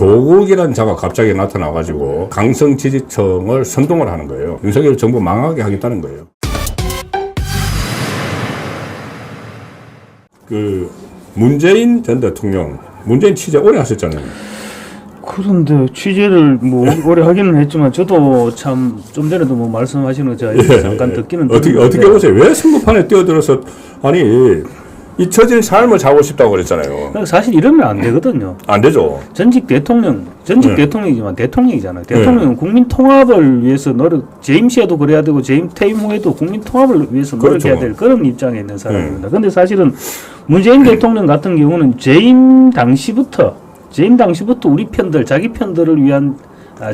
조국이라는 자가 갑자기 나타나가지고 강성 지지층을 선동을 하는 거예요. 윤석열 정부 망하게 하겠다는 거예요. 그 문재인 전 대통령, 문재인 취재 오래 하셨잖아요. 그런데 취재를 뭐 오래 하기는 했지만 저도 참 좀 전에도 뭐 말씀하시는 거 제가 잠깐 듣기는 어떻게 보세요? 왜 선거판에 뛰어들어서 아니 잊혀진 삶을 살고 싶다고 그랬잖아요. 사실 이러면 안 되거든요. 안 되죠. 전직 대통령이지만 대통령이잖아요. 대통령은 국민 통합을 위해서 재임 시에도 그래야 되고 퇴임 후에도 국민 통합을 위해서 노력해야 될 그런 입장에 있는 사람입니다. 그런데 사실은 문재인 대통령 같은 경우는 재임 당시부터 우리 편들, 자기 편들을 위한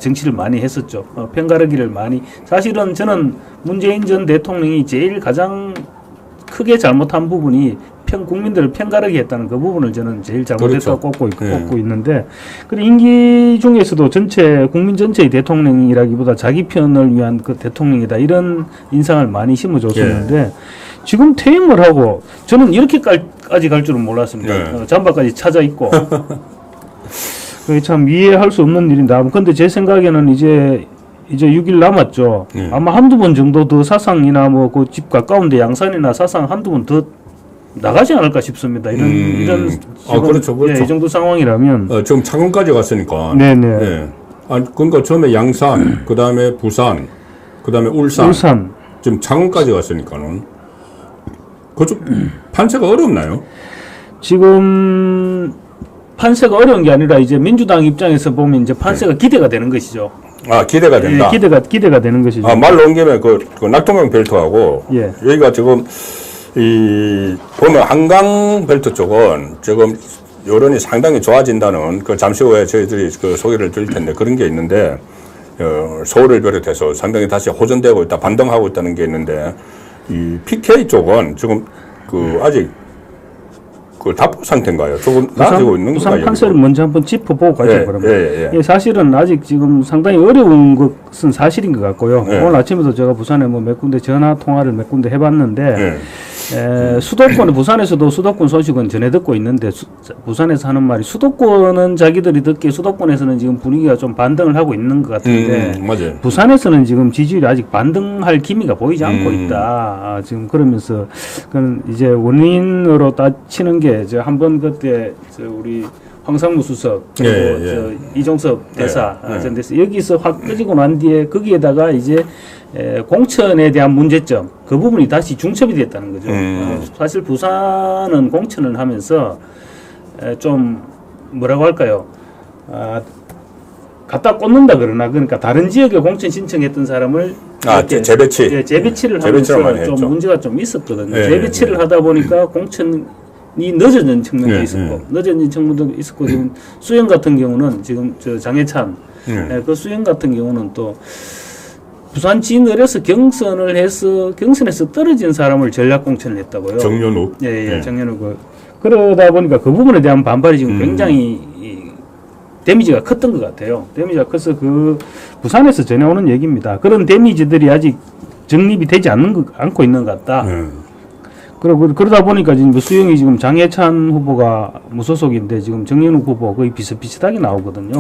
정치를 많이 했었죠. 편가르기를 많이. 사실은 저는 문재인 전 대통령이 제일 가장 크게 잘못한 부분이 국민들을 편가르기 했다는 그 부분을 저는 제일 잘못했다고 꼽고 있는데, 그리고 임기 중에서도 국민 전체의 대통령이라기보다 자기 편을 위한 그 대통령이다, 이런 인상을 많이 심어줬었는데, 지금 퇴임을 하고, 저는 이렇게까지 갈 줄은 몰랐습니다. 잠바까지 찾아 입고. 참 이해할 수 없는 일인데, 근데 제 생각에는 이제 6일 남았죠. 아마 한두 번 정도 더 사상이나 뭐 그 집 가까운데 양산이나 사상 한두 번 더 나가지 않을까 싶습니다. 이런 그렇죠. 이 정도 상황이라면 지금 창원까지 갔으니까. 네네. 네. 그러니까 처음에 양산, 그 다음에 부산, 그 다음에 울산, 지금 창원까지 갔으니까는 그쪽 판세가 어렵나요? 지금 판세가 어려운 게 아니라 이제 민주당 입장에서 보면 이제 판세가 기대가 되는 것이죠. 기대가 된다. 기대가 되는 것이죠. 말 나온 김에 그 낙동강 벨트하고 여기가 지금 보면 한강 벨트 쪽은 지금 여론이 상당히 좋아진다는 잠시 후에 저희들이 소개를 드릴 텐데 그런 게 있는데 서울을 비롯해서 상당히 다시 호전되고 있다, 반등하고 있다는 게 있는데 이 PK 쪽은 지금 아직 답보 상태인가요? 조금 나아지고 있는 건가요? 부산 판세를 먼저 한번 짚어보고 가죠. 그러면 사실은 아직 지금 상당히 어려운 것은 사실인 것 같고요. 오늘 아침에도 제가 부산에 몇 군데 전화 통화를 몇 군데 해봤는데 수도권, 부산에서도 수도권 소식은 전해 듣고 있는데 부산에서 하는 말이 수도권은 자기들이 듣기에 수도권에서는 지금 분위기가 좀 반등을 하고 있는 것 같은데 맞아요. 부산에서는 지금 지지율이 아직 반등할 기미가 보이지 않고 있다. 지금 그러면서 그건 이제 원인으로 따지는 게 한번 그때 우리 황상무 수석 그리고 이종섭 대사 전 대사 여기서 확 꺼지고 난 뒤에 거기에다가 이제 공천에 대한 문제점 그 부분이 다시 중첩이 됐다는 거죠. 사실 부산은 공천을 하면서 좀 뭐라고 할까요? 갖다 꽂는다 그러니까 다른 지역에 공천 신청했던 사람을 재배치를 하면서 좀 문제가 좀 있었거든요. 재배치를 하다 보니까 공천이 늦어진 측면도 있었고, 지금 수영 같은 경우는 지금 장해찬 그 수영 같은 경우는 또 부산 진을에서 경선에서 떨어진 사람을 전략 공천을 했다고요. 정연욱. 정연욱. 그러다 보니까 그 부분에 대한 반발이 지금 굉장히 데미지가 컸던 것 같아요. 데미지가 커서 부산에서 전해오는 얘기입니다. 그런 데미지들이 아직 정립이 되지 않고 있는 것 같다. 그러다 보니까 지금 수영이 지금 장해찬 후보가 무소속인데 지금 정연욱 후보 거의 비슷비슷하게 나오거든요.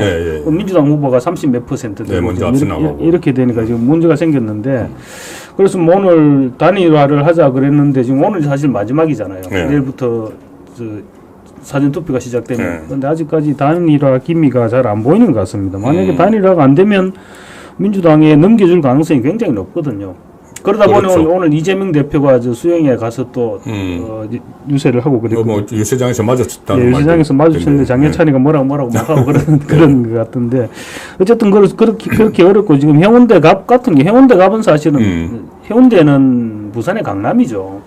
민주당 후보가 30몇 %. 먼저 앞서 나가고. 이렇게 되니까 지금 문제가 생겼는데 그래서 오늘 단일화를 하자 그랬는데 지금 오늘 사실 마지막이잖아요. 내일부터 사전투표가 시작되면. 그런데 아직까지 단일화 기미가 잘 안 보이는 것 같습니다. 만약에 단일화가 안 되면 민주당에 넘겨줄 가능성이 굉장히 높거든요. 그러다 보니 오늘 이재명 대표가 수영에 가서 또 유세를 하고 그랬고 유세장에서 마주쳤다는 유세장에서 마주쳤는데 장해찬이가 뭐라고 막 하고 그런 것 같은데 어쨌든 그렇게 어렵고 지금 해운대갑은 사실은 해운대는 부산의 강남이죠.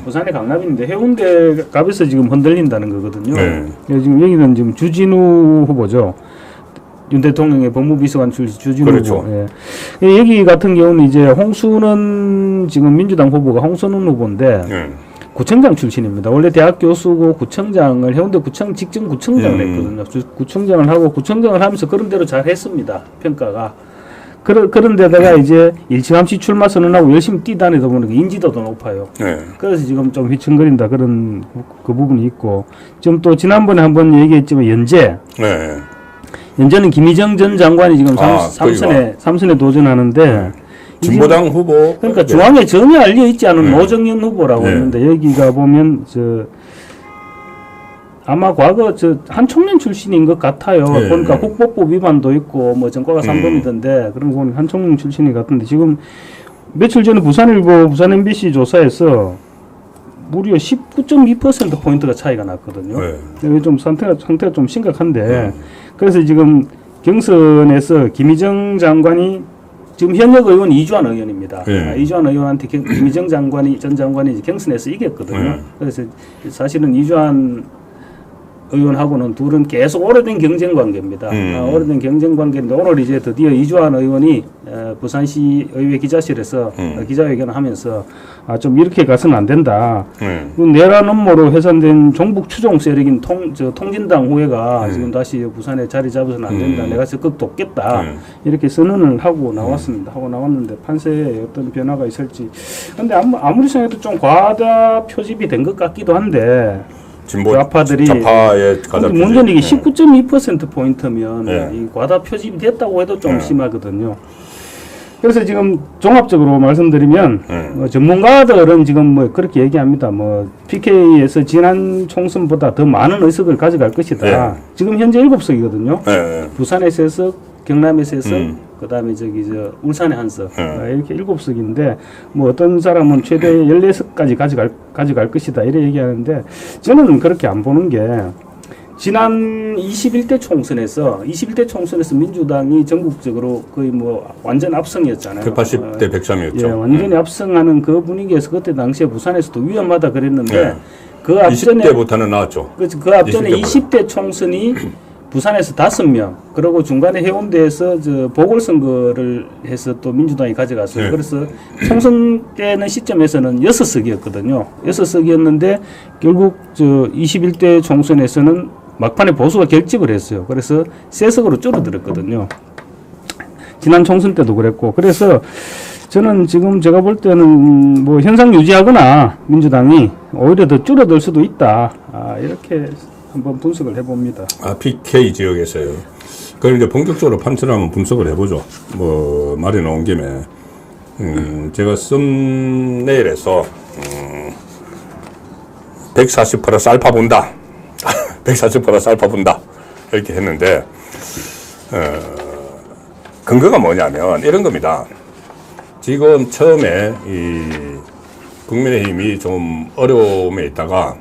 부산의 강남인데 해운대갑에서 지금 흔들린다는 거거든요. 지금 여기는 지금 주진우 후보죠. 윤 대통령의 법무비서관 출신 주진우 후보. 여기 같은 경우는 이제 홍수는 지금 민주당 후보가 홍선훈 후보인데 구청장 출신입니다. 원래 대학 교수고 구청장을 해운대 구청 직전 구청장을 했거든요. 구청장을 하고 구청장을 하면서 그런 대로 잘 했습니다. 평가가. 그런 데다가 이제 일찌감치 출마 선언하고 열심히 뛰다니다 보니까 인지도도 높아요. 그래서 지금 좀 휘청거린다 현재는 김희정 전 장관이 지금 삼선에 도전하는데 진보당 후보. 그러니까 중앙에 전혀 알려 있지 않은 노정연 후보라고 있는데 여기가 보면 아마 과거 한 청년 출신인 것 같아요. 보니까 국보법 위반도 있고 뭐 전과가 3범이던데 그런 거 한 청년 출신이 같은데 지금 며칠 전에 부산일보, 부산 MBC 조사에서 무려 19.2% 포인트가 차이가 났거든요. 좀 상태가 좀 심각한데 그래서 지금 경선에서 김희정 장관이 지금 현역 의원 이주환 의원입니다. 이주환 의원한테 김희정 전 장관이 경선에서 이겼거든요. 그래서 사실은 이주환 의원하고는 둘은 계속 오래된 경쟁 관계입니다. 오래된 경쟁 관계인데 오늘 이제 드디어 이주환 의원이 부산시 의회 기자실에서 기자회견을 하면서 좀 이렇게 가서는 안 된다. 내란 음모로 해산된 종북 추종 세력인 통진당 후회가 지금 다시 부산에 자리 잡아서는 안 된다. 내가 적극 돕겠다. 이렇게 선언을 하고 나왔습니다. 하고 나왔는데 판세에 어떤 변화가 있을지. 근데 아무리 생각해도 좀 과다 표집이 된 것 같기도 한데 진보 좌파들이 좌파의 가장 문제는 이게 19.2% 포인트면 이 과다 표집이 됐다고 해도 좀 심하거든요. 그래서 지금 종합적으로 말씀드리면 전문가들은 지금 뭐 그렇게 얘기합니다. 뭐 PK에서 지난 총선보다 더 많은 의석을 가져갈 것이다. 지금 현재 7석이거든요. 부산에서 3석, 경남에서 3석, 그다음에 울산에 1석 이렇게 7석인데 뭐 어떤 사람은 최대 14석까지 가져갈 것이다 이래 얘기하는데 저는 그렇게 안 보는 게 지난 21대 총선에서 민주당이 전국적으로 거의 뭐 완전 압승이었잖아요. 180대 103이었죠. 완전히 압승하는 그 분위기에서 그때 당시에 부산에서도 위험하다 그랬는데 그 앞전에 20대부터는 나왔죠. 그 앞전에 20대 총선이 부산에서 5명, 그리고 중간에 해운대에서 보궐선거를 해서 또 민주당이 가져갔어요. 그래서 총선 때는 시점에서는 6석이었거든요. 6석이었는데 결국 21대 총선에서는 막판에 보수가 결집을 했어요. 그래서 3석으로 줄어들었거든요. 지난 총선 때도 그랬고. 그래서 저는 지금 제가 볼 때는 뭐 현상 유지하거나 민주당이 오히려 더 줄어들 수도 있다. 이렇게 한번 분석을 해봅니다. PK 지역에서요. 그럼 이제 본격적으로 판단을 한번 분석을 해보죠. 뭐 말이 나온 김에 제가 썸네일에서 140% 쌀파 본다. 140% 쌀파 본다. 이렇게 했는데 근거가 뭐냐면 이런 겁니다. 지금 처음에 이 국민의힘이 좀 어려움에 있다가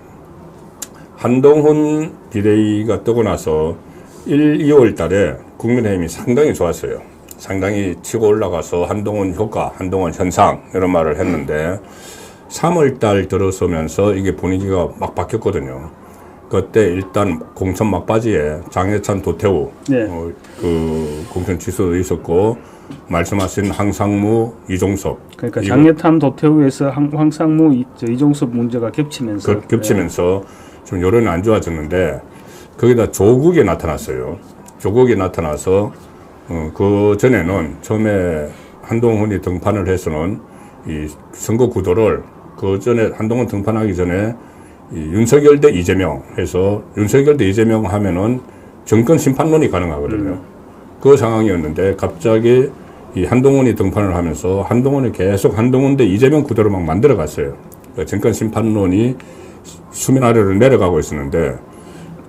한동훈 비대위가 뜨고 나서 2월 달에 국민의힘이 상당히 좋았어요. 상당히 치고 올라가서 한동훈 효과, 한동훈 현상 이런 말을 했는데 3월 달 들어서면서 이게 분위기가 막 바뀌었거든요. 그때 일단 공천 막바지에 장해찬, 도태우 그 공천 취소도 있었고 말씀하신 황상무, 이종섭. 그러니까 장해찬, 도태우에서 황상무, 이종섭 문제가 겹치면서 좀 여론이 안 좋아졌는데 거기다 조국이 나타났어요. 조국이 나타나서 그 전에는 처음에 한동훈이 등판을 해서는 이 선거 구도를 그 전에 한동훈 등판하기 전에 이 윤석열 대 이재명 해서 윤석열 대 이재명 하면은 정권 심판론이 가능하거든요. 그 상황이었는데 갑자기 이 한동훈이 등판을 하면서 한동훈이 계속 한동훈 대 이재명 구도를 막 만들어 갔어요. 그러니까 정권 심판론이 수면 아래로 내려가고 있었는데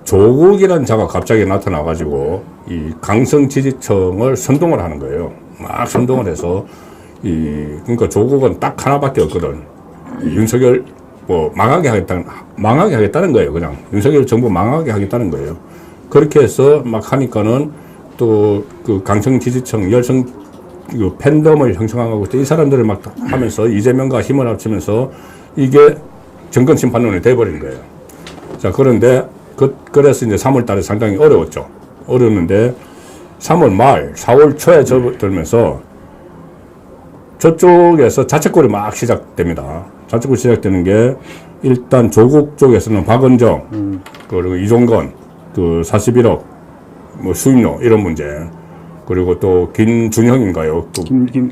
조국이라는 자가 갑자기 나타나가지고 이 강성 지지층을 선동을 하는 거예요. 막 선동을 해서 그러니까 조국은 딱 하나밖에 없거든. 윤석열 뭐 망하게 하겠다는 거예요. 그냥 윤석열 정부 망하게 하겠다는 거예요. 그렇게 해서 막 하니까는 또 그 강성 지지층 열성 그 팬덤을 형성하고 이 사람들을 막 하면서 이재명과 힘을 합치면서 이게 정권 심판론이 돼버린 거예요. 자, 그런데 그래서 이제 3월 달에 상당히 어려웠죠. 어려웠는데 3월 말, 4월 초에 접어들면서 저쪽에서 자책골이 막 시작됩니다. 자책골이 시작되는 게 일단 조국 쪽에서는 박은정, 그리고 이종건, 그 41억 뭐 수임료 이런 문제, 그리고 또 김준형인가요?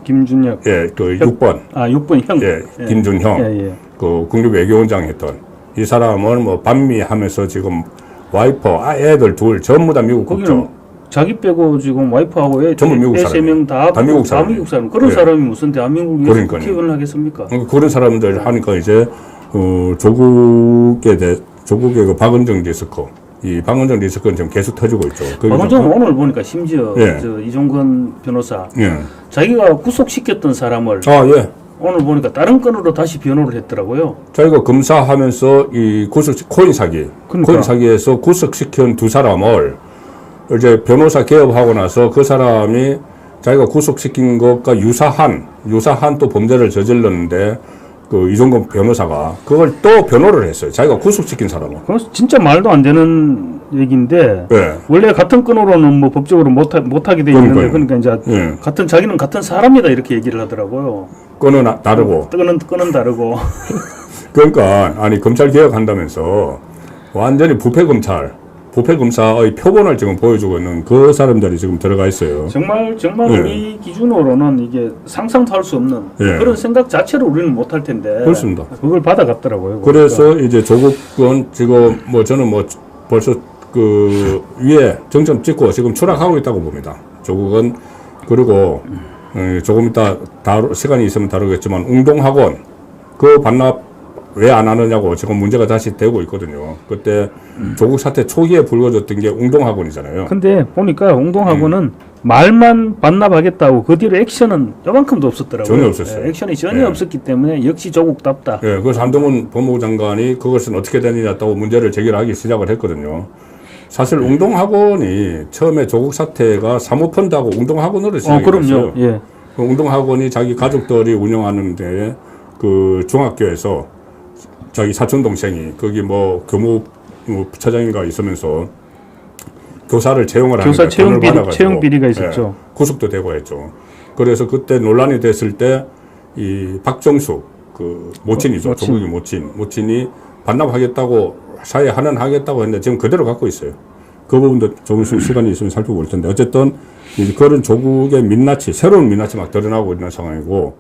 김준혁. 예, 그 6번. 6번 형. 예, 김준형. 그 국립외교원장 했던 이 사람은 뭐 반미하면서 지금 와이퍼, 애들 둘 전부 다 미국 국적. 자기 빼고 지금 와이프하고 애 전부 미국 사람. 3명 다 미국 사람. 미국 사람. 그런 네. 사람이 무슨 대한민국을 위해서 그러니까요. 국회의원을 하겠습니까? 그런 사람들 하니까 이제 조국의 그 박은정 리스크, 이 박은정 리스크는 지금 계속 터지고 있죠. 박은정은 오늘 보니까 심지어 예. 저 이종건 변호사 예. 자기가 구속시켰던 사람을 예. 오늘 보니까 다른 건으로 다시 변호를 했더라고요. 자기가 검사하면서 이 코인 사기, 그러니까. 코인 사기에서 구속시킨 두 사람을 이제 변호사 개업하고 나서 그 사람이 자기가 구속시킨 것과 유사한 또 범죄를 저질렀는데 그 이종건 변호사가 그걸 또 변호를 했어요. 자기가 구속시킨 사람은. 그건 진짜 말도 안 되는 얘기인데 네. 원래 같은 건으로는 뭐 법적으로 못하게 돼 있는데 그러니까 이제 네. 자기는 같은 사람이다 이렇게 얘기를 하더라고요. 건은 다르고. 건은 다르고. 그러니까 아니 검찰 개혁한다면서 완전히 부패 검사의 표본을 지금 보여주고 있는 그 사람들이 지금 들어가 있어요. 정말 네. 우리 기준으로는 이게 상상도 할 수 없는 네. 그런 생각 자체를 우리는 못할 텐데. 그렇습니다. 그걸 받아갔더라고요. 그래서 이제 조국은 지금 뭐 저는 뭐 벌써 그 위에 정점 찍고 지금 추락하고 있다고 봅니다. 조국은. 그리고 조금 이따 시간이 있으면 다루겠지만 웅동학원 그 반납 왜 안 하느냐고 지금 문제가 다시 되고 있거든요. 그때 조국 사태 초기에 불거졌던 게 웅동학원이잖아요. 근데 보니까 웅동학원은 말만 반납하겠다고 그 뒤로 액션은 요만큼도 없었더라고요. 전혀 없었어요. 액션이 전혀 예. 없었기 때문에 역시 조국답다. 예, 그래서 한동훈 법무부 장관이 그것은 어떻게 되느냐고 문제를 제기하기 시작을 했거든요. 사실 웅동학원이 처음에 조국 사태가 사모펀드하고 웅동학원으로 시작이 그럼요. 됐어요. 예. 그 웅동학원이 자기 가족들이 운영하는데 그 중학교에서 자기 사촌 동생이 거기 뭐 교무처장인가 있으면서 교사를 채용을 교사 하니까 돈을 받아가지고 채용 비리가 있었죠. 예, 구속도 되고 했죠. 그래서 그때 논란이 됐을 때 이 박정숙 그 모친이죠. 조국이 모친이 반납하겠다고 사회 환원하겠다고 했는데 지금 그대로 갖고 있어요. 그 부분도 조금 시간이 있으면 살펴볼 텐데 어쨌든 그런 조국의 민낯이 새로운 민낯이 막 드러나고 있는 상황이고.